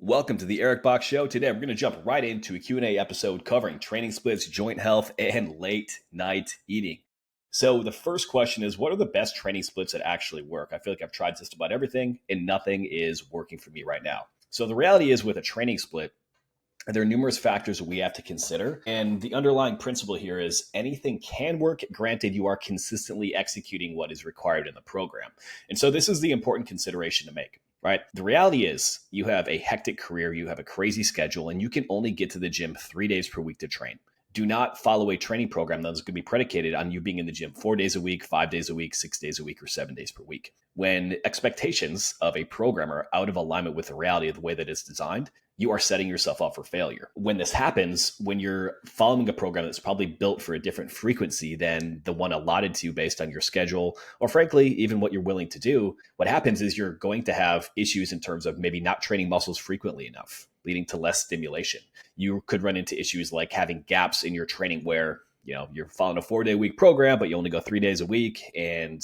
Welcome to the Eric Bach Show. Today, we're going to jump right into a Q&A episode covering training splits, joint health, and late night eating. So the first question is, what are the best training splits that actually work? I feel like I've tried just about everything, and nothing is working for me right now. So the reality is with a training split, there are numerous factors that we have to consider. And the underlying principle here is anything can work, granted you are consistently executing what is required in the program. And so this is the important consideration to make, right? The reality is you have a hectic career, you have a crazy schedule, and you can only get to the gym 3 days per week to train. Do not follow a training program that's going to be predicated on you being in the gym 4 days a week, 5 days a week, 6 days a week, or 7 days per week. When expectations of a program are out of alignment with the reality of the way that it's designed, you are setting yourself up for failure. When this happens, when you're following a program that's probably built for a different frequency than the one allotted to you based on your schedule, or frankly, even what you're willing to do, what happens is you're going to have issues in terms of maybe not training muscles frequently enough, leading to less stimulation. You could run into issues like having gaps in your training where, you're following a 4-day week program, but you only go 3 days a week and,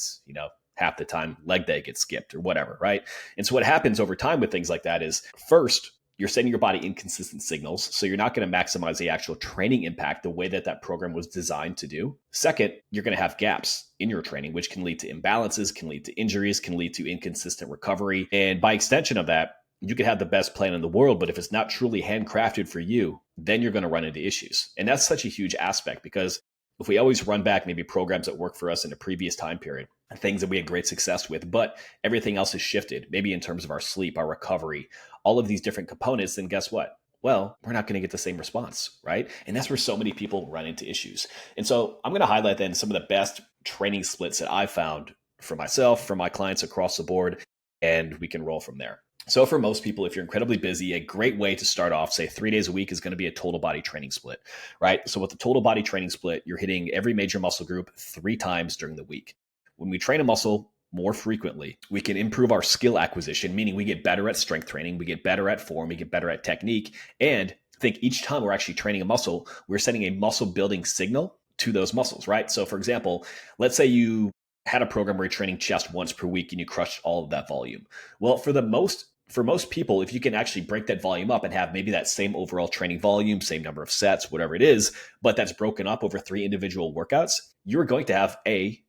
half the time leg day gets skipped or whatever, right? And so what happens over time with things like that is first, you're sending your body inconsistent signals. So you're not going to maximize the actual training impact the way that program was designed to do. Second, you're going to have gaps in your training, which can lead to imbalances, can lead to injuries, can lead to inconsistent recovery. And by extension of that, you could have the best plan in the world, but if it's not truly handcrafted for you, then you're going to run into issues. And that's such a huge aspect because if we always run back maybe programs that worked for us in a previous time period, things that we had great success with, but everything else has shifted, maybe in terms of our sleep, our recovery, all of these different components, then guess what? Well, we're not going to get the same response, right? And that's where so many people run into issues. And so I'm going to highlight then some of the best training splits that I've found for myself, for my clients across the board, and we can roll from there. So for most people, if you're incredibly busy, a great way to start off, say 3 days a week, is going to be a total body training split, right? So with the total body training split, you're hitting every major muscle group 3 times during the week. When we train a muscle more frequently, we can improve our skill acquisition, meaning we get better at strength training, we get better at form, we get better at technique. And I think each time we're actually training a muscle, we're sending a muscle building signal to those muscles, right? So for example, let's say you had a program where you're training chest once per week and you crushed all of that volume. Well, for most people, if you can actually break that volume up and have maybe that same overall training volume, same number of sets, whatever it is, but that's broken up over 3 individual workouts, you're going to have a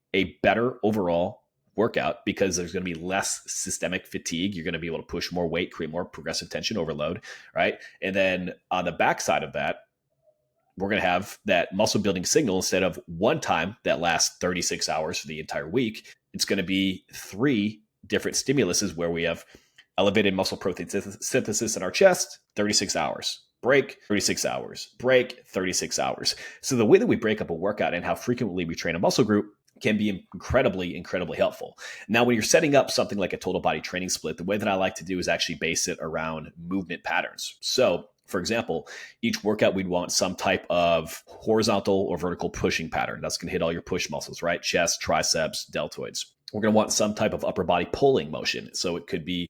better overall workout because there's going to be less systemic fatigue. You're going to be able to push more weight, create more progressive tension overload, right? And then on the backside of that, we're going to have that muscle building signal instead of one time that lasts 36 hours for the entire week. It's going to be 3 different stimuluses where we have elevated muscle protein synthesis in our chest, 36 hours. Break, 36 hours. Break, 36 hours. So the way that we break up a workout and how frequently we train a muscle group can be incredibly, incredibly helpful. Now, when you're setting up something like a total body training split, the way that I like to do is actually base it around movement patterns. So, for example, each workout we'd want some type of horizontal or vertical pushing pattern. That's going to hit all your push muscles, right? Chest, triceps, deltoids. We're going to want some type of upper body pulling motion. So it could be,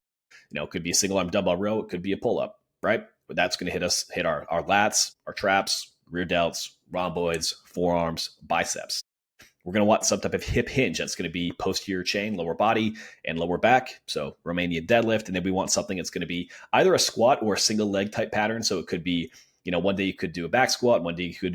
it could be a single arm dumbbell row. It could be a pull up, right? But that's going to hit our lats, our traps, rear delts, rhomboids, forearms, biceps. We're going to want some type of hip hinge. That's going to be posterior chain, lower body, and lower back. So Romanian deadlift. And then we want something that's going to be either a squat or a single leg type pattern. So it could be, one day you could do a back squat. One day you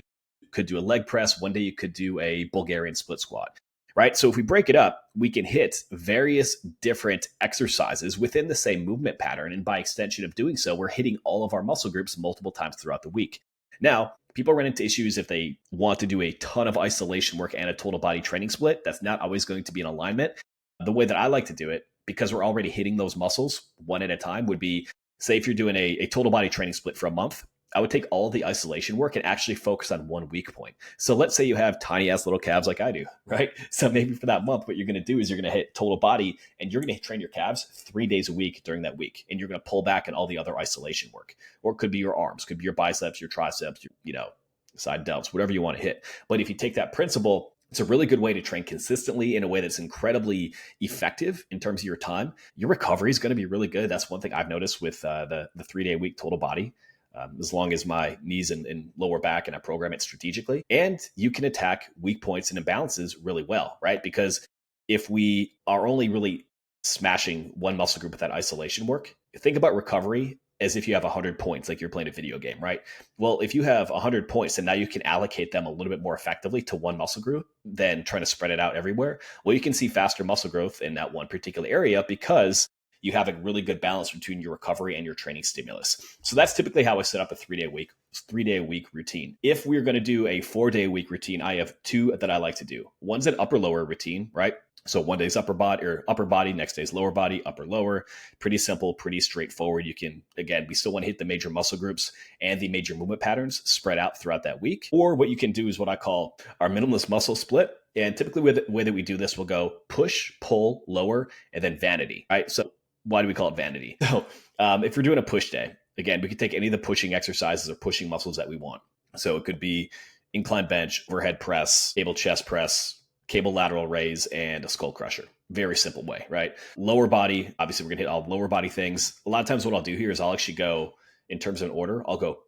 could do a leg press. One day you could do a Bulgarian split squat, right? So if we break it up, we can hit various different exercises within the same movement pattern. And by extension of doing so, we're hitting all of our muscle groups multiple times throughout the week. Now, people run into issues if they want to do a ton of isolation work and a total body training split. That's not always going to be in alignment. The way that I like to do it, because we're already hitting those muscles one at a time, would be, say if you're doing a total body training split for a month, I would take all the isolation work and actually focus on one weak point. So let's say you have tiny ass little calves like I do, right? So maybe for that month, what you're going to do is you're going to hit total body and you're going to train your calves 3 days a week during that week. And you're going to pull back on all the other isolation work. Or it could be your arms, could be your biceps, your triceps, your, side delts, whatever you want to hit. But if you take that principle, it's a really good way to train consistently in a way that's incredibly effective in terms of your time. Your recovery is going to be really good. That's one thing I've noticed with the 3-day week total body. As long as my knees and lower back and I program it strategically. And you can attack weak points and imbalances really well, right? Because if we are only really smashing one muscle group with that isolation work, think about recovery as if you have 100 points, like you're playing a video game, right? Well, if you have 100 points and now you can allocate them a little bit more effectively to one muscle group than trying to spread it out everywhere, well, you can see faster muscle growth in that one particular area because you have a really good balance between your recovery and your training stimulus. So that's typically how I set up a 3-day a week routine. If we're going to do a 4-day a week routine, I have two that I like to do. One's an upper lower routine, right? So one day's upper body, next day's lower body, upper lower. Pretty simple, pretty straightforward. You can, again, we still want to hit the major muscle groups and the major movement patterns spread out throughout that week. Or what you can do is what I call our minimalist muscle split. And typically the way that we do this, we'll go push, pull, lower, and then vanity, right? So why do we call it vanity? So if you're doing a push day, again, we can take any of the pushing exercises or pushing muscles that we want. So it could be incline bench, overhead press, cable chest press, cable lateral raise, and a skull crusher. Very simple way, right? Lower body, obviously we're gonna hit all lower body things. A lot of times what I'll do here is I'll actually go, in terms of an order, I'll go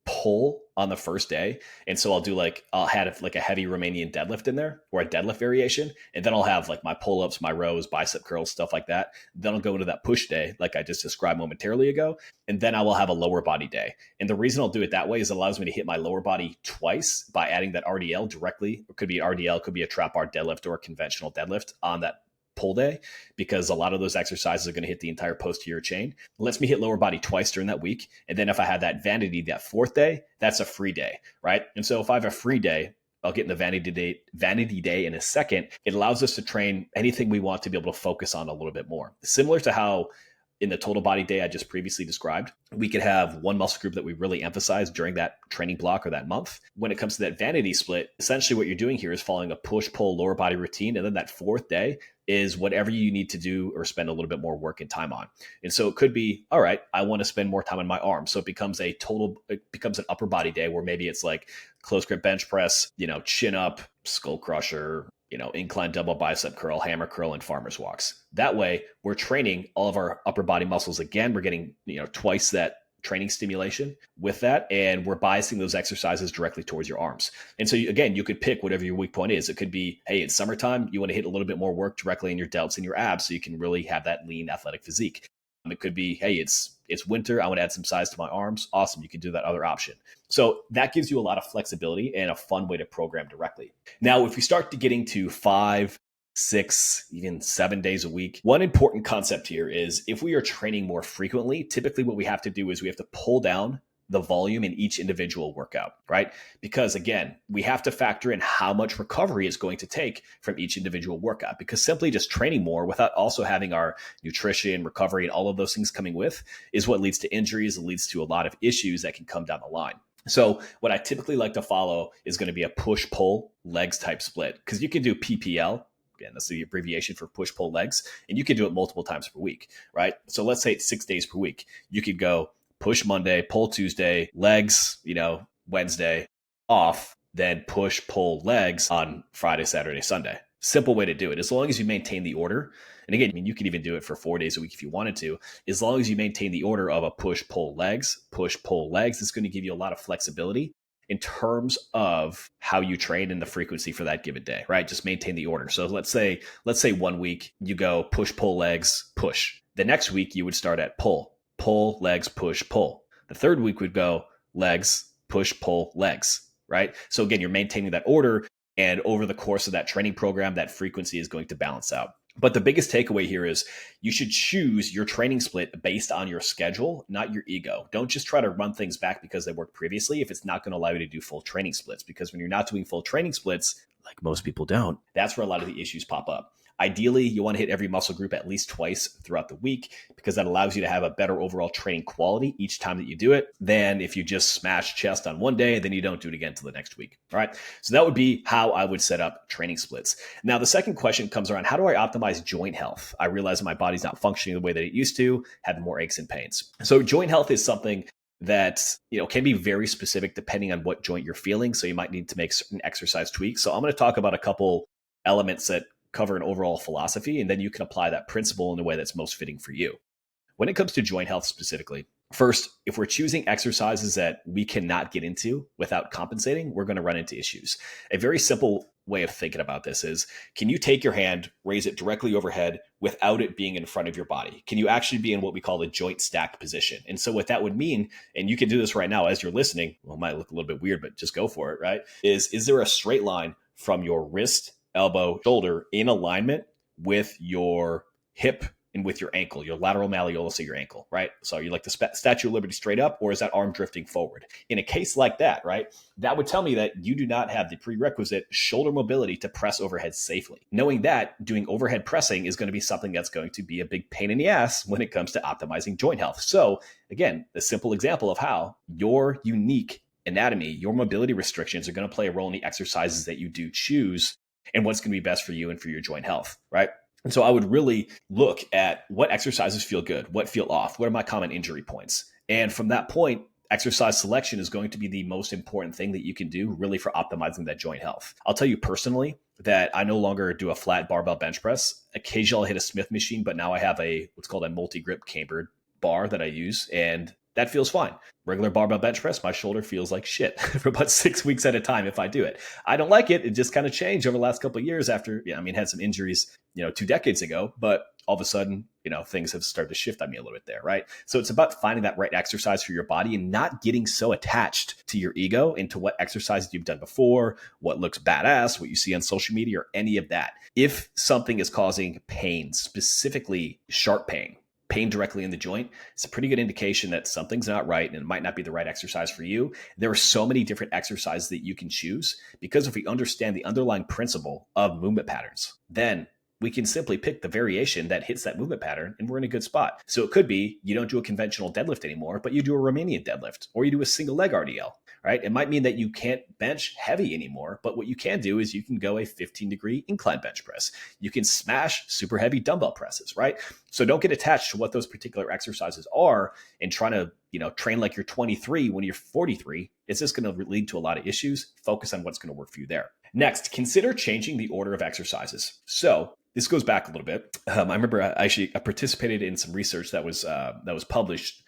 pull on the first day. And so I'll have like a heavy Romanian deadlift in there or a deadlift variation. And then I'll have like my pull-ups, my rows, bicep curls, stuff like that. Then I'll go into that push day, like I just described momentarily ago. And then I will have a lower body day. And the reason I'll do it that way is it allows me to hit my lower body twice by adding that RDL directly. It could be an RDL, could be a trap bar deadlift or a conventional deadlift on that pull day, because a lot of those exercises are going to hit the entire posterior chain. It lets me hit lower body twice during that week. And then if I have that vanity, that fourth day, that's a free day, right? And so if I have a free day, I'll get in the vanity day in a second. It allows us to train anything we want to be able to focus on a little bit more. Similar to how in the total body day I just previously described, we could have one muscle group that we really emphasize during that training block or that month. When it comes to that vanity split, essentially what you're doing here is following a push-pull lower body routine. And then that fourth day is whatever you need to do or spend a little bit more work and time on. And so it could be, all right, I want to spend more time on my arms. So it becomes an upper body day where maybe it's like close grip bench press, chin up, skull crusher, incline double bicep curl, hammer curl, and farmer's walks. That way we're training all of our upper body muscles. Again, we're getting, twice that training stimulation with that. And we're biasing those exercises directly towards your arms. And so again, you could pick whatever your weak point is. It could be, hey, it's summertime. You want to hit a little bit more work directly in your delts and your abs so you can really have that lean athletic physique. It could be, hey, it's winter. I want to add some size to my arms. Awesome. You can do that other option. So that gives you a lot of flexibility and a fun way to program directly. Now, if we start to getting to 5, 6, even 7 days a week, one important concept here is if we are training more frequently, typically what we have to do is we have to pull down the volume in each individual workout, right? Because again, we have to factor in how much recovery is going to take from each individual workout, because simply just training more without also having our nutrition, recovery, and all of those things coming with is what leads to injuries. It leads to a lot of issues that can come down the line. So what I typically like to follow is going to be a push-pull legs type split, because you can do PPL. Again, that's the abbreviation for push-pull legs, and you can do it multiple times per week, right? So let's say it's 6 days per week. You could go push Monday, pull Tuesday, legs, Wednesday, off, then push, pull legs on Friday, Saturday, Sunday. Simple way to do it. As long as you maintain the order. And again, you can even do it for 4 days a week if you wanted to. As long as you maintain the order of a push, pull legs, it's going to give you a lot of flexibility in terms of how you train and the frequency for that given day, right? Just maintain the order. So let's say 1 week you go push, pull legs, push. The next week you would start at pull, legs, push, pull. The third week would go legs, push, pull, legs, right? So again, you're maintaining that order, and over the course of that training program, that frequency is going to balance out. But the biggest takeaway here is you should choose your training split based on your schedule, not your ego. Don't just try to run things back because they worked previously if it's not going to allow you to do full training splits. Because when you're not doing full training splits, like most people don't, that's where a lot of the issues pop up. Ideally, you want to hit every muscle group at least twice throughout the week, because that allows you to have a better overall training quality each time that you do it than if you just smash chest on one day and then you don't do it again until the next week. All right. So that would be how I would set up training splits. Now, the second question comes around, how do I optimize joint health? I realize my body's not functioning the way that it used to, having more aches and pains. So joint health is something that can be very specific depending on what joint you're feeling. So you might need to make certain exercise tweaks. So I'm going to talk about a couple elements that cover an overall philosophy, and then you can apply that principle in a way that's most fitting for you. When it comes to joint health specifically, first, if we're choosing exercises that we cannot get into without compensating, we're going to run into issues. A very simple way of thinking about this is, can you take your hand, raise it directly overhead without it being in front of your body? Can you actually be in what we call the joint stack position? And so what that would mean, and you can do this right now as you're listening, well, it might look a little bit weird, but just go for it, right? Is there a straight line from your wrist, elbow, shoulder in alignment with your hip and with your ankle, your lateral malleolus of your ankle, right? So you like the Statue of Liberty straight up, or is that arm drifting forward? In a case like that, right, that would tell me that you do not have the prerequisite shoulder mobility to press overhead safely. Knowing that, doing overhead pressing is going to be something that's going to be a big pain in the ass when it comes to optimizing joint health. So again, a simple example of how your unique anatomy, your mobility restrictions are going to play a role in the exercises that you do choose and what's going to be best for you and for your joint health, right? And so I would really look at what exercises feel good, what feel off, what are my common injury points. And from that point, exercise selection is going to be the most important thing that you can do really for optimizing that joint health. I'll tell you personally that I no longer do a flat barbell bench press. Occasionally I'll hit a Smith machine, but now I have what's called a multi-grip cambered bar that I use, and that feels fine. Regular barbell bench press, my shoulder feels like shit for about 6 weeks at a time if I do it. I don't like it. It just kind of changed over the last couple of years after, had some injuries, 2 decades ago, but all of a sudden, things have started to shift on me a little bit there, right? So it's about finding that right exercise for your body and not getting so attached to your ego into what exercises you've done before, what looks badass, what you see on social media, or any of that. If something is causing pain, specifically sharp pain directly in the joint, it's a pretty good indication that something's not right and it might not be the right exercise for you. There are so many different exercises that you can choose because if we understand the underlying principle of movement patterns, then we can simply pick the variation that hits that movement pattern and we're in a good spot. So it could be you don't do a conventional deadlift anymore, but you do a Romanian deadlift or you do a single leg RDL, right? It might mean that you can't bench heavy anymore, but what you can do is you can go a 15-degree incline bench press. You can smash super heavy dumbbell presses, right? So don't get attached to what those particular exercises are and trying to, train like you're 23 when you're 43. It's just going to lead to a lot of issues. Focus on what's going to work for you there. Next, consider changing the order of exercises. So this goes back a little bit. I remember I participated in some research that was published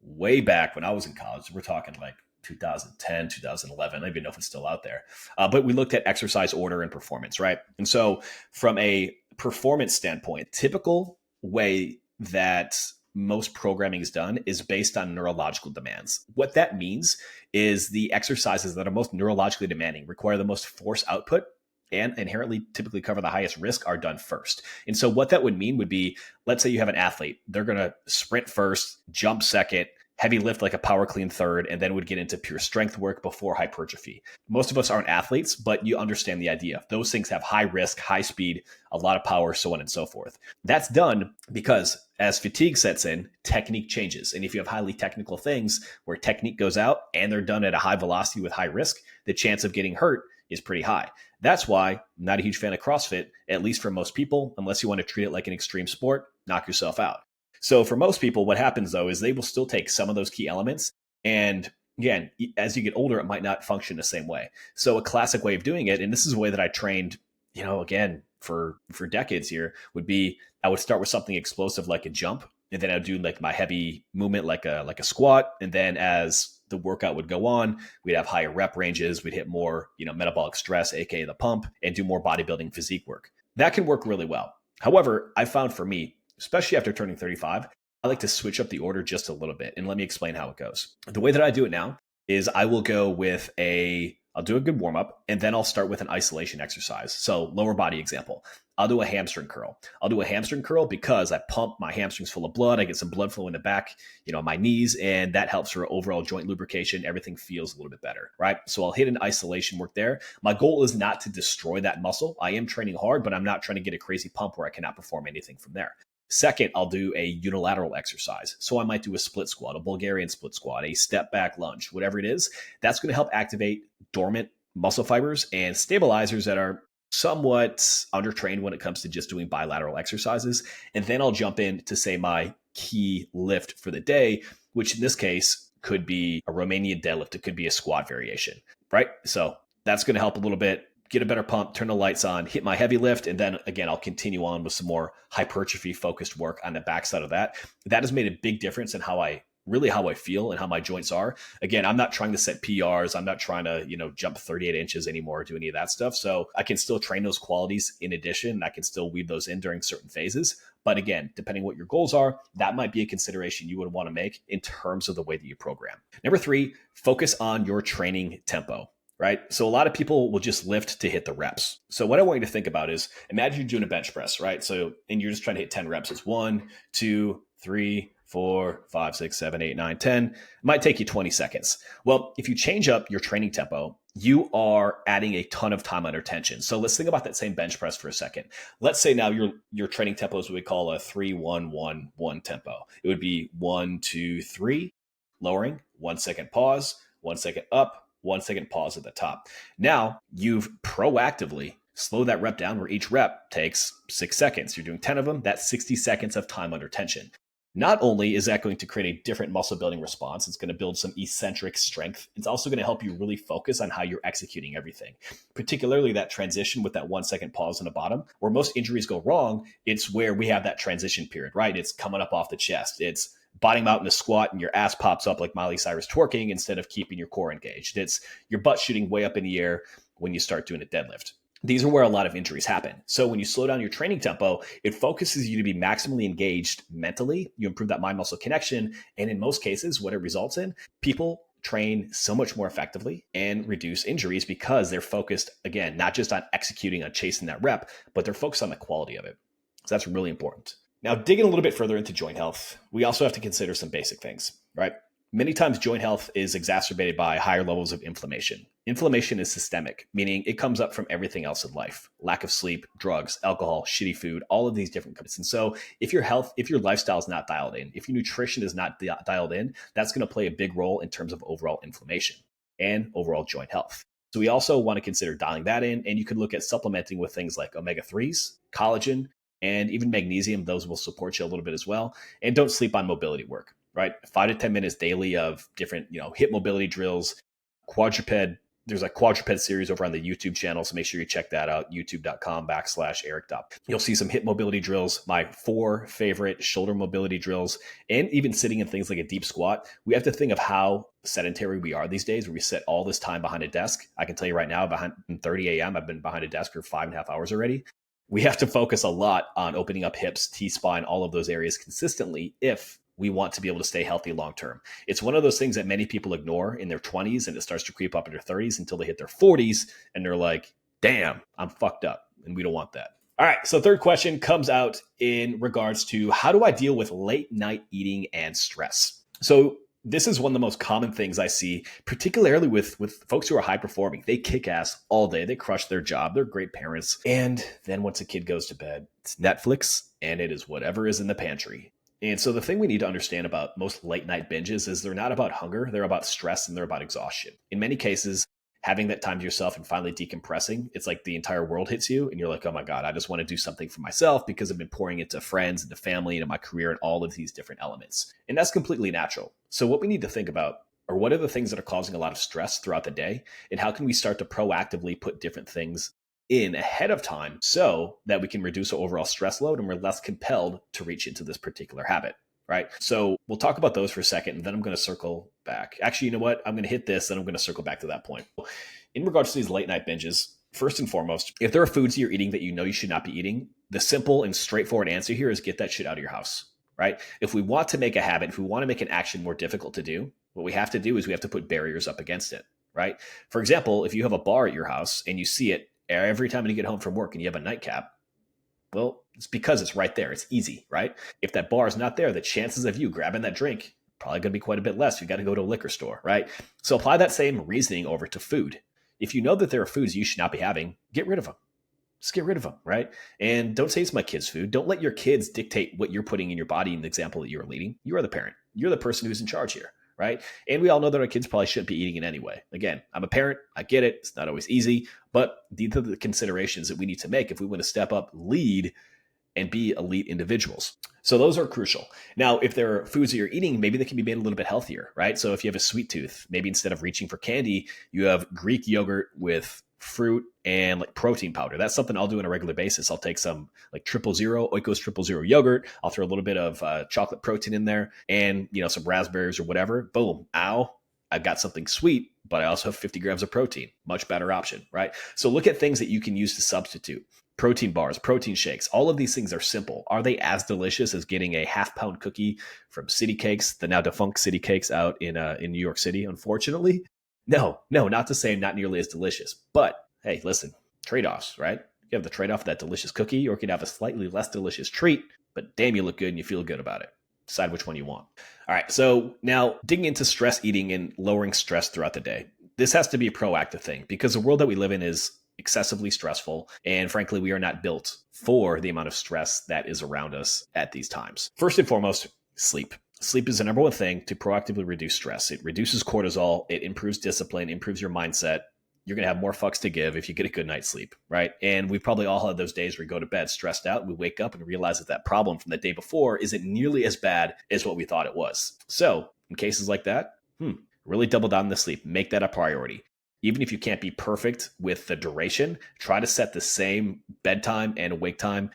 way back when I was in college. We're talking like 2010, 2011. I don't even know if it's still out there. But we looked at exercise order and performance, right? And so from a performance standpoint, typical way that most programming is done is based on neurological demands. What that means is the exercises that are most neurologically demanding, require the most force output, and inherently typically cover the highest risk are done first. And so what that would mean would be, let's say you have an athlete, they're going to sprint first, jump second, heavy lift like a power clean third, and then would get into pure strength work before hypertrophy. Most of us aren't athletes, but you understand the idea. Those things have high risk, high speed, a lot of power, so on and so forth. That's done because as fatigue sets in, technique changes. And if you have highly technical things where technique goes out and they're done at a high velocity with high risk, the chance of getting hurt is pretty high. That's why I'm not a huge fan of CrossFit, at least for most people, unless you want to treat it like an extreme sport, knock yourself out. So for most people, what happens though is they will still take some of those key elements. And again, as you get older, it might not function the same way. So a classic way of doing it, and this is a way that I trained, again, for decades here, would be I would start with something explosive like a jump. And then I'd do like my heavy movement like a squat. And then as the workout would go on, we'd have higher rep ranges. We'd hit more, metabolic stress, aka the pump, and do more bodybuilding physique work. That can work really well. However, I found for me, especially after turning 35, I like to switch up the order just a little bit. And let me explain how it goes. The way that I do it now is I will go with I'll do a good warm up, and then I'll start with an isolation exercise. So lower body example, I'll do a hamstring curl. I'll do a hamstring curl because I pump my hamstrings full of blood. I get some blood flow in the back, my knees, and that helps for overall joint lubrication. Everything feels a little bit better, right? So I'll hit an isolation work there. My goal is not to destroy that muscle. I am training hard, but I'm not trying to get a crazy pump where I cannot perform anything from there. Second, I'll do a unilateral exercise. So I might do a split squat, a Bulgarian split squat, a step back lunge, whatever it is. That's going to help activate dormant muscle fibers and stabilizers that are somewhat undertrained when it comes to just doing bilateral exercises. And then I'll jump in to say my key lift for the day, which in this case could be a Romanian deadlift. It could be a squat variation, right? So that's going to help a little bit. Get a better pump, turn the lights on, hit my heavy lift, and then again, I'll continue on with some more hypertrophy focused work on the backside of that. That has made a big difference in how I really how I feel and how my joints are. Again, I'm not trying to set PRs. I'm not trying to, jump 38 inches anymore or do any of that stuff. So I can still train those qualities in addition. I can still weave those in during certain phases. But again, depending what your goals are, that might be a consideration you would want to make in terms of the way that you program. Number 3, focus on your training tempo. Right? So a lot of people will just lift to hit the reps. So what I want you to think about is imagine you're doing a bench press, right? So, and you're just trying to hit 10 reps. It's 1, 2, 3, 4, 5, 6, 7, 8, 9, 10. It might take you 20 seconds. Well, if you change up your training tempo, you are adding a ton of time under tension. So let's think about that same bench press for a second. Let's say now your training tempo is what we call a 3-1-1-1 tempo. It would be 1, 2, 3, lowering, 1 second pause, 1 second up, 1 second pause at the top. Now you've proactively slowed that rep down where each rep takes 6 seconds. You're doing 10 of them. That's 60 seconds of time under tension. Not only is that going to create a different muscle building response, it's going to build some eccentric strength. It's also going to help you really focus on how you're executing everything, particularly that transition with that 1 second pause on the bottom. Where most injuries go wrong, it's where we have that transition period, right? It's coming up off the chest. It's bottoming out in a squat and your ass pops up like Miley Cyrus twerking instead of keeping your core engaged. It's your butt shooting way up in the air when you start doing a deadlift. These are where a lot of injuries happen. So when you slow down your training tempo, it focuses you to be maximally engaged mentally. You improve that mind-muscle connection. And in most cases, what it results in, people train so much more effectively and reduce injuries because they're focused, again, not just on executing, on chasing that rep, but they're focused on the quality of it. So that's really important. Now, digging a little bit further into joint health, we also have to consider some basic things, right? Many times joint health is exacerbated by higher levels of inflammation. Inflammation is systemic, meaning it comes up from everything else in life. Lack of sleep, drugs, alcohol, shitty food, all of these different components. And so if your lifestyle is not dialed in, if your nutrition is not dialed in, that's going to play a big role in terms of overall inflammation and overall joint health. So we also want to consider dialing that in, and you could look at supplementing with things like omega-3s, collagen, and even magnesium. Those will support you a little bit as well. And don't sleep on mobility work, right? 5 to 10 minutes daily of different, hip mobility drills, quadruped. There's a quadruped series over on the YouTube channel. So make sure you check that out, youtube.com/Eric. You'll see some hip mobility drills, my 4 favorite shoulder mobility drills, and even sitting in things like a deep squat. We have to think of how sedentary we are these days, where we sit all this time behind a desk. I can tell you right now, behind 30 a.m., I've been behind a desk for 5.5 hours already. We have to focus a lot on opening up hips, T-spine, all of those areas consistently if we want to be able to stay healthy long-term. It's one of those things that many people ignore in their 20s, and it starts to creep up in their 30s until they hit their 40s and they're like, damn, I'm fucked up. And we don't want that. All right. So third question comes out in regards to how do I deal with late night eating and stress? So this is one of the most common things I see, particularly with folks who are high performing. They kick ass all day. They crush their job. They're great parents. And then once a kid goes to bed, it's Netflix and it is whatever is in the pantry. And so the thing we need to understand about most late night binges is they're not about hunger. They're about stress and they're about exhaustion. In many cases, having that time to yourself and finally decompressing, it's like the entire world hits you and you're like, oh my God, I just want to do something for myself because I've been pouring into friends, into family, into my career, and all of these different elements. And that's completely natural. So what we need to think about are what are the things that are causing a lot of stress throughout the day, and how can we start to proactively put different things in ahead of time so that we can reduce our overall stress load and we're less compelled to reach into this particular habit, right? So we'll talk about those for a second, and then I'm going to circle back. Actually, you know what? I'm going to hit this, then I'm going to circle back to that point. In regards to these late night binges, first and foremost, if there are foods you're eating that you know you should not be eating, the simple and straightforward answer here is get that shit out of your house, right? If we want to make a habit, if we want to make an action more difficult to do, what we have to do is we have to put barriers up against it, right? For example, if you have a bar at your house and you see it every time you get home from work and you have a nightcap, well, it's because it's right there. It's easy, right? If that bar is not there, the chances of you grabbing that drink probably going to be quite a bit less. You got to go to a liquor store, right? So apply that same reasoning over to food. If you know that there are foods you should not be having, get rid of them. Just get rid of them, right? And don't say it's my kid's food. Don't let your kids dictate what you're putting in your body in the example that you're leading. You are the parent. You're the person who's in charge here, right? And we all know that our kids probably shouldn't be eating it anyway. Again, I'm a parent. I get it. It's not always easy, but these are the considerations that we need to make if we want to step up, lead, and be elite individuals. So those are crucial. Now, if there are foods that you're eating, maybe they can be made a little bit healthier, right? So if you have a sweet tooth, maybe instead of reaching for candy, you have Greek yogurt with fruit and like protein powder. That's something I'll do on a regular basis. I'll take some like 000 Oikos 000 yogurt. I'll throw a little bit of chocolate protein in there and, some raspberries or whatever. Boom. Ow. I've got something sweet, but I also have 50 grams of protein. Much better option, right? So look at things that you can use to substitute. Protein bars, protein shakes, all of these things are simple. Are they as delicious as getting a half-pound cookie from City Cakes, the now defunct City Cakes out in New York City, unfortunately? No, not to say not nearly as delicious. But hey, listen, trade-offs, right? You have the trade-off of that delicious cookie, or you could have a slightly less delicious treat, but damn, you look good and you feel good about it. Decide which one you want. All right, so now digging into stress eating and lowering stress throughout the day. This has to be a proactive thing because the world that we live in is excessively stressful. And frankly, we are not built for the amount of stress that is around us at these times. First and foremost, sleep. Sleep is the number one thing to proactively reduce stress. It reduces cortisol. It improves discipline, improves your mindset. You're going to have more fucks to give if you get a good night's sleep, right? And we probably all had those days where we go to bed stressed out. We wake up and realize that problem from the day before isn't nearly as bad as what we thought it was. So in cases like that, really double down on the sleep. Make that a priority. Even if you can't be perfect with the duration, try to set the same bedtime and wake time.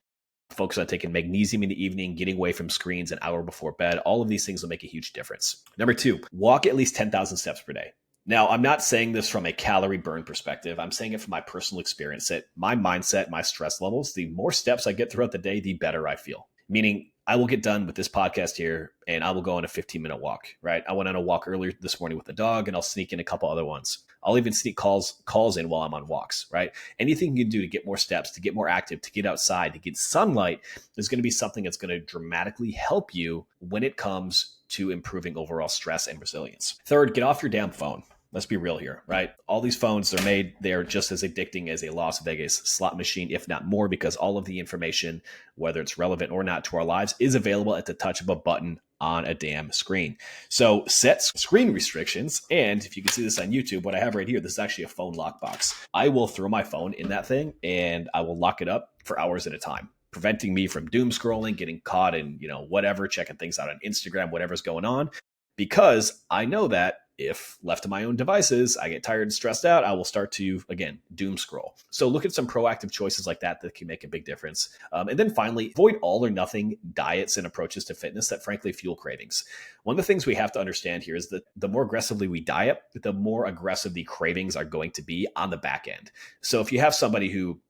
Focus on taking magnesium in the evening, getting away from screens an hour before bed. All of these things will make a huge difference. Number 2, walk at least 10,000 steps per day. Now, I'm not saying this from a calorie burn perspective. I'm saying it from my personal experience that my mindset, my stress levels, the more steps I get throughout the day, the better I feel. Meaning I will get done with this podcast here and I will go on a 15-minute walk, right? I went on a walk earlier this morning with the dog and I'll sneak in a couple other ones. I'll even sneak calls in while I'm on walks, right? Anything you can do to get more steps, to get more active, to get outside, to get sunlight is going to be something that's going to dramatically help you when it comes to improving overall stress and resilience. Third, get off your damn phone. Let's be real here, right? All these phones, they're just as addicting as a Las Vegas slot machine, if not more, because all of the information, whether it's relevant or not to our lives, is available at the touch of a button on a damn screen. So set screen restrictions. And if you can see this on YouTube, what I have right here, this is actually a phone lockbox. I will throw my phone in that thing and I will lock it up for hours at a time, preventing me from doom scrolling, getting caught in, whatever, checking things out on Instagram, whatever's going on, because I know that if left to my own devices, I get tired and stressed out, I will start to, again, doom scroll. So look at some proactive choices like that can make a big difference. And then finally, avoid all or nothing diets and approaches to fitness that frankly fuel cravings. One of the things we have to understand here is that the more aggressively we diet, the more aggressive the cravings are going to be on the back end. So if you have somebody who,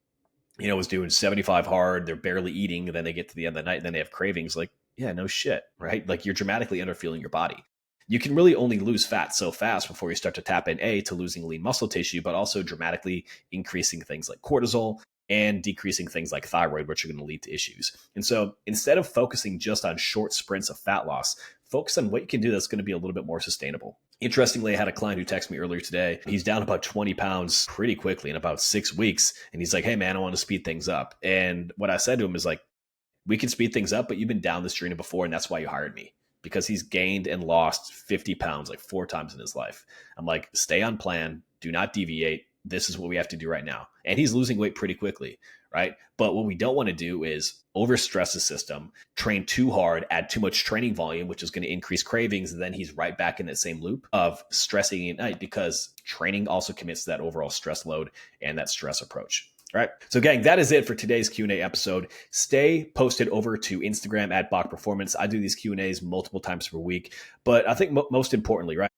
was doing 75 hard, they're barely eating, and then they get to the end of the night and then they have cravings, like, yeah, no shit, right? Like you're dramatically underfueling your body. You can really only lose fat so fast before you start to tap in to losing lean muscle tissue, but also dramatically increasing things like cortisol and decreasing things like thyroid, which are going to lead to issues. And so instead of focusing just on short sprints of fat loss, focus on what you can do that's going to be a little bit more sustainable. Interestingly, I had a client who texted me earlier today. He's down about 20 pounds pretty quickly in about 6 weeks. And he's like, hey man, I want to speed things up. And what I said to him is like, we can speed things up, but you've been down this journey before and that's why you hired me. Because he's gained and lost 50 pounds like 4 times in his life. I'm like, stay on plan, do not deviate. This is what we have to do right now. And he's losing weight pretty quickly, right? But what we don't want to do is overstress the system, train too hard, add too much training volume, which is going to increase cravings. And then he's right back in that same loop of stressing at night because training also commits to that overall stress load and that stress approach. All right. So gang, that is it for today's Q&A episode. Stay posted over to Instagram at Bach Performance. I do these Q&As multiple times per week, but I think most importantly, right,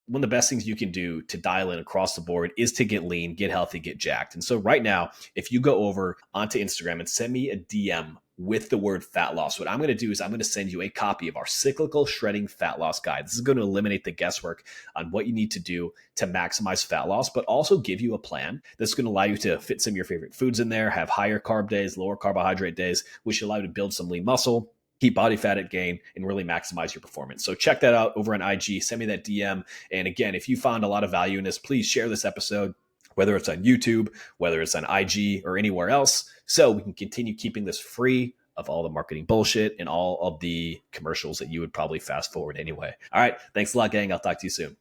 one of the best things you can do to dial in across the board is to get lean, get healthy, get jacked. And so right now, if you go over onto Instagram and send me a DM with the word fat loss, what I'm going to do is I'm going to send you a copy of our cyclical shredding fat loss guide. This is going to eliminate the guesswork on what you need to do to maximize fat loss, but also give you a plan that's going to allow you to fit some of your favorite foods in there, have higher carb days, lower carbohydrate days, which allow you to build some lean muscle, keep body fat at gain, and really maximize your performance. So check that out over on IG. Send me that DM. And again, if you found a lot of value in this, please share this episode, whether it's on YouTube, whether it's on IG or anywhere else, so we can continue keeping this free of all the marketing bullshit and all of the commercials that you would probably fast forward anyway. All right. Thanks a lot, gang. I'll talk to you soon.